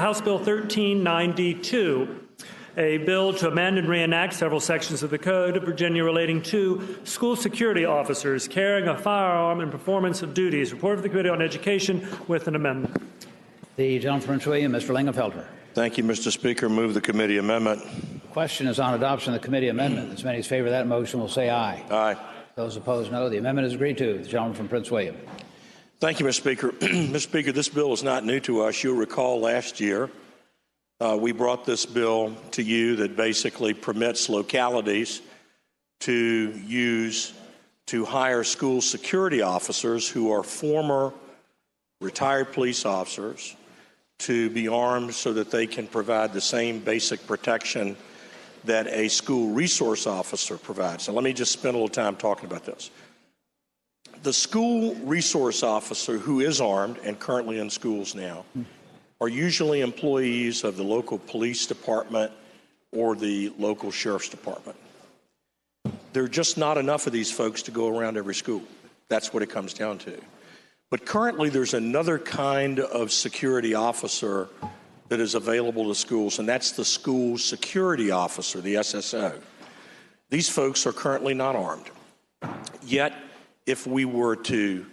House Bill 1392, a bill to amend and reenact several sections of the Code of Virginia relating to school security officers carrying a firearm and performance of duties. Report of the Committee on Education with an amendment. The gentleman from Prince William, Mr. Lingenfelter. Thank you, Mr. Speaker. Move the committee amendment. The question is on adoption of the committee amendment. As many as favor that motion will say aye. Aye. Those opposed, no. The amendment is agreed to. The gentleman from Prince William. Thank you, Mr. Speaker. Mr. Speaker, this bill is not new to us. You'll recall last year we brought this bill to you that basically permits localities to hire school security officers who are former retired police officers to be armed so that they can provide the same basic protection that a school resource officer provides. Now, let me just spend a little time talking about this. The school resource officer who is armed and currently in schools now are usually employees of the local police department or the local sheriff's department. There are just not enough of these folks to go around every school. That's what it comes down to. But currently there's another kind of security officer that is available to schools, and that's the school security officer, the SSO. These folks are currently not armed. Yet, if we were to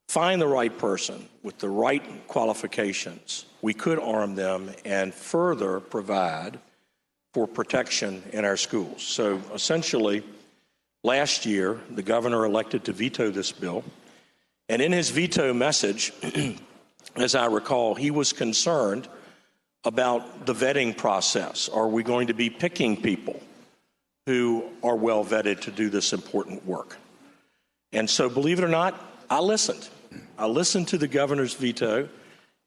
find the right person with the right qualifications, we could arm them and further provide for protection in our schools. So essentially, last year, the governor elected to veto this bill. And in his veto message, as I recall, he was concerned about the vetting process. Are we going to be picking people who are well vetted to do this important work? And so, believe it or not, I listened. I listened to the governor's veto,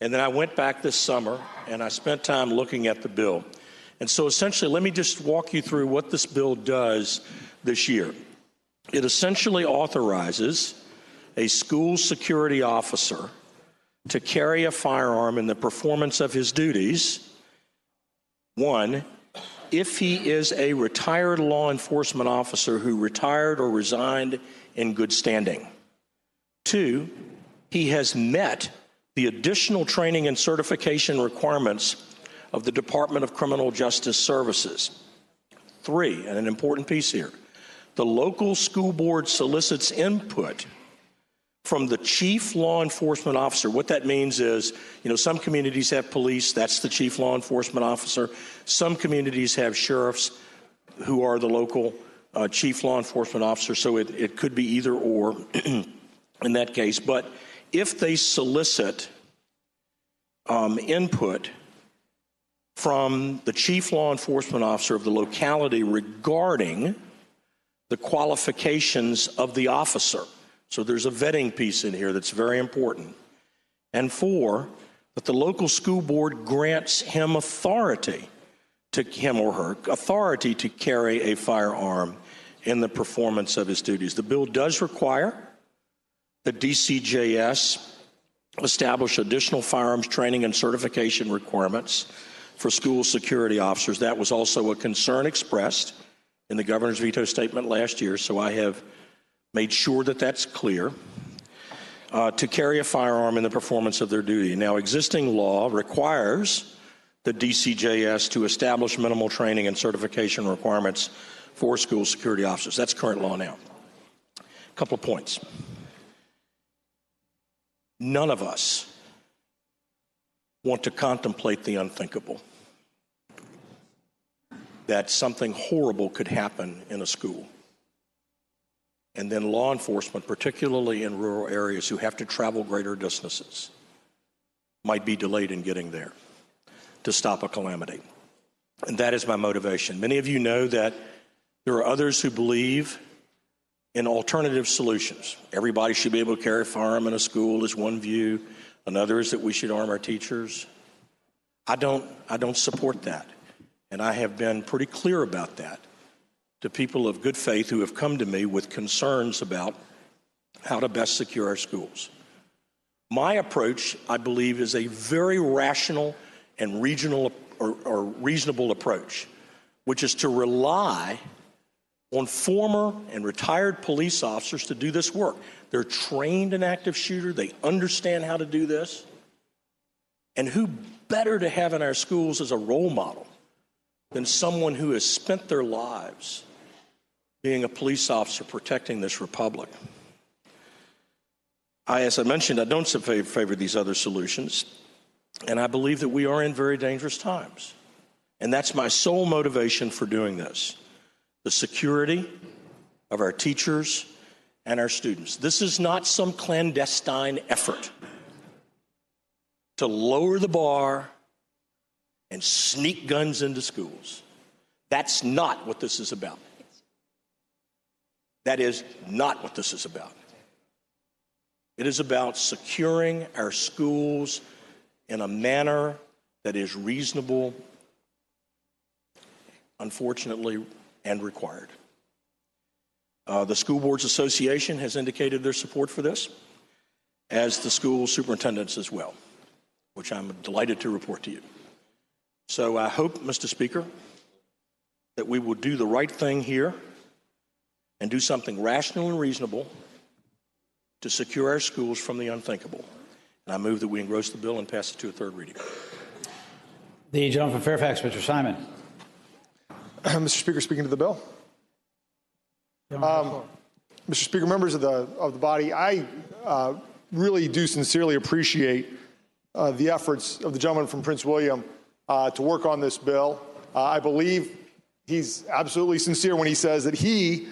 and then I went back this summer and I spent time looking at the bill. And so essentially, let me just walk you through what this bill does this year. It essentially authorizes a school security officer to carry a firearm in the performance of his duties, one, if he is a retired law enforcement officer who retired or resigned in good standing. Two, he has met the additional training and certification requirements of the Department of Criminal Justice Services. Three, and an important piece here, the local school board solicits input from the chief law enforcement officer. What that means is, some communities have police, that's the chief law enforcement officer. Some communities have sheriffs who are the local chief law enforcement officer, so it could be either or in that case. But if they solicit input from the chief law enforcement officer of the locality regarding the qualifications of the officer, so there's a vetting piece in here that's very important. And four, that the local school board grants him or her authority to carry a firearm in the performance of his duties. The bill does require that DCJS establish additional firearms training and certification requirements for school security officers. That was also a concern expressed in the governor's veto statement last year, so I have made sure that that's clear, to carry a firearm in the performance of their duty. Now, existing law requires the DCJS to establish minimal training and certification requirements for school security officers. That's current law now. A couple of points. None of us want to contemplate the unthinkable, that something horrible could happen in a school. And then law enforcement, particularly in rural areas who have to travel greater distances, might be delayed in getting there to stop a calamity. And that is my motivation. Many of you know that there are others who believe in alternative solutions. Everybody should be able to carry a firearm in a school is one view. Another is that we should arm our teachers. I don't support that. And I have been pretty clear about that to people of good faith who have come to me with concerns about how to best secure our schools. My approach, I believe, is a very rational and regional or reasonable approach, which is to rely on former and retired police officers to do this work. They're trained in active shooter, they understand how to do this, and who better to have in our schools as a role model than someone who has spent their lives being a police officer protecting this republic? As I mentioned, I don't favor these other solutions, and I believe that we are in very dangerous times. And that's my sole motivation for doing this: the security of our teachers and our students. This is not some clandestine effort to lower the bar and sneak guns into schools. That's not what this is about. That is not what this is about. It is about securing our schools in a manner that is reasonable, unfortunately, and required. The School Boards Association has indicated their support for this, as the school superintendents as well, which I'm delighted to report to you. So I hope, Mr. Speaker, that we will do the right thing here and do something rational and reasonable to secure our schools from the unthinkable. And I move that we engross the bill and pass it to a third reading. The gentleman from Fairfax, Mr. Simon. Mr. Speaker, speaking to the bill. Mr. Speaker, members of the body, I really do sincerely appreciate the efforts of the gentleman from Prince William to work on this bill. I believe he's absolutely sincere when he says that he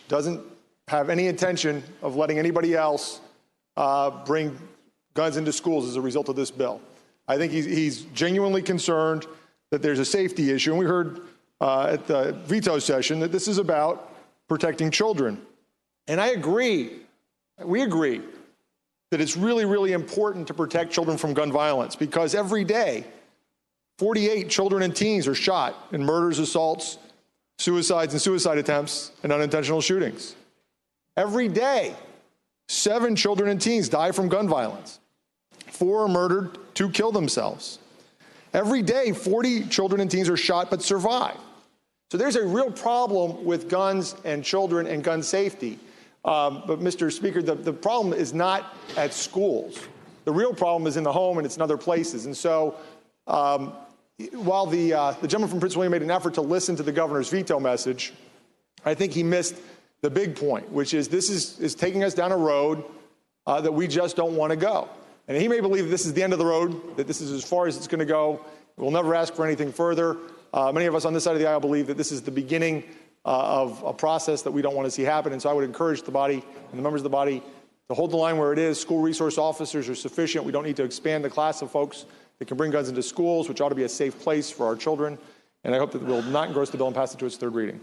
doesn't have any intention of letting anybody else bring guns into schools as a result of this bill. I think he's genuinely concerned that there's a safety issue, and we heard at the veto session that this is about protecting children. And I agree, we agree, that it's really, really important to protect children from gun violence, because every day, 48 children and teens are shot in murders, assaults, suicides and suicide attempts, and unintentional shootings. Every day, 7 children and teens die from gun violence. 4 are murdered, 2 kill themselves. Every day, 40 children and teens are shot but survive. So there's a real problem with guns and children and gun safety. But Mr. Speaker, the problem is not at schools. The real problem is in the home, and it's in other places. And so while the gentleman from Prince William made an effort to listen to the governor's veto message, I think he missed the big point, which is this is taking us down a road that we just don't want to go. And he may believe this is the end of the road, that this is as far as it's going to go. We'll never ask for anything further. Many of us on this side of the aisle believe that this is the beginning of a process that we don't want to see happen. And so I would encourage the body and the members of the body to hold the line where it is. School resource officers are sufficient. We don't need to expand the class of folks that can bring guns into schools, which ought to be a safe place for our children. And I hope that we'll not engross the bill and pass it to its third reading.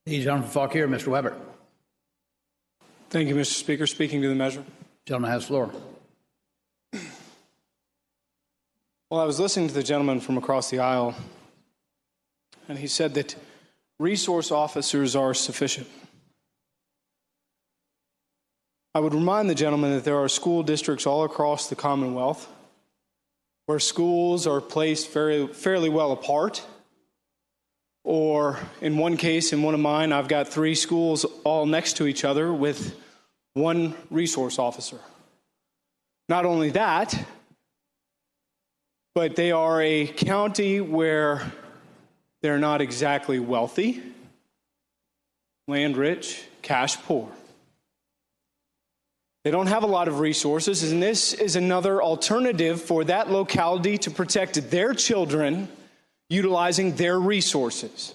The gentleman from Fauquier, Mr. Weber. Thank you, Mr. Speaker. Speaking to the measure. Gentleman has the floor. Well, I was listening to the gentleman from across the aisle, and he said that resource officers are sufficient. I would remind the gentleman that there are school districts all across the Commonwealth where schools are placed fairly well apart. Or in one case, in one of mine, I've got 3 schools all next to each other with 1 resource officer. Not only that, but they are a county where they're not exactly wealthy, land rich, cash poor. They don't have a lot of resources, and this is another alternative for that locality to protect their children utilizing their resources.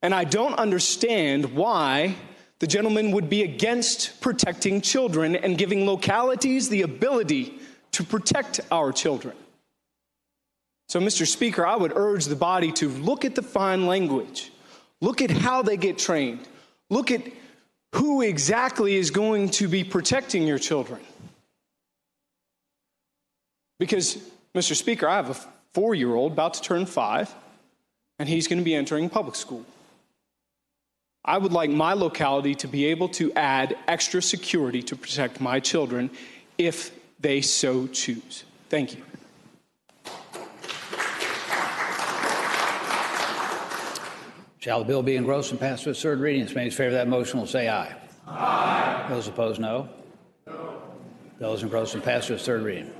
And I don't understand why the gentleman would be against protecting children and giving localities the ability to protect our children. So, Mr. Speaker, I would urge the body to look at the fine language. Look at how they get trained. Look at who exactly is going to be protecting your children. Because, Mr. Speaker, I have a 4-year-old about to turn 5, and he's going to be entering public school. I would like my locality to be able to add extra security to protect my children if they so choose. Thank you. Shall the bill be engrossed and passed to its third reading? As many as favor that motion will say aye. Aye. Those opposed, no. No. Bill is engrossed and passed to its third reading.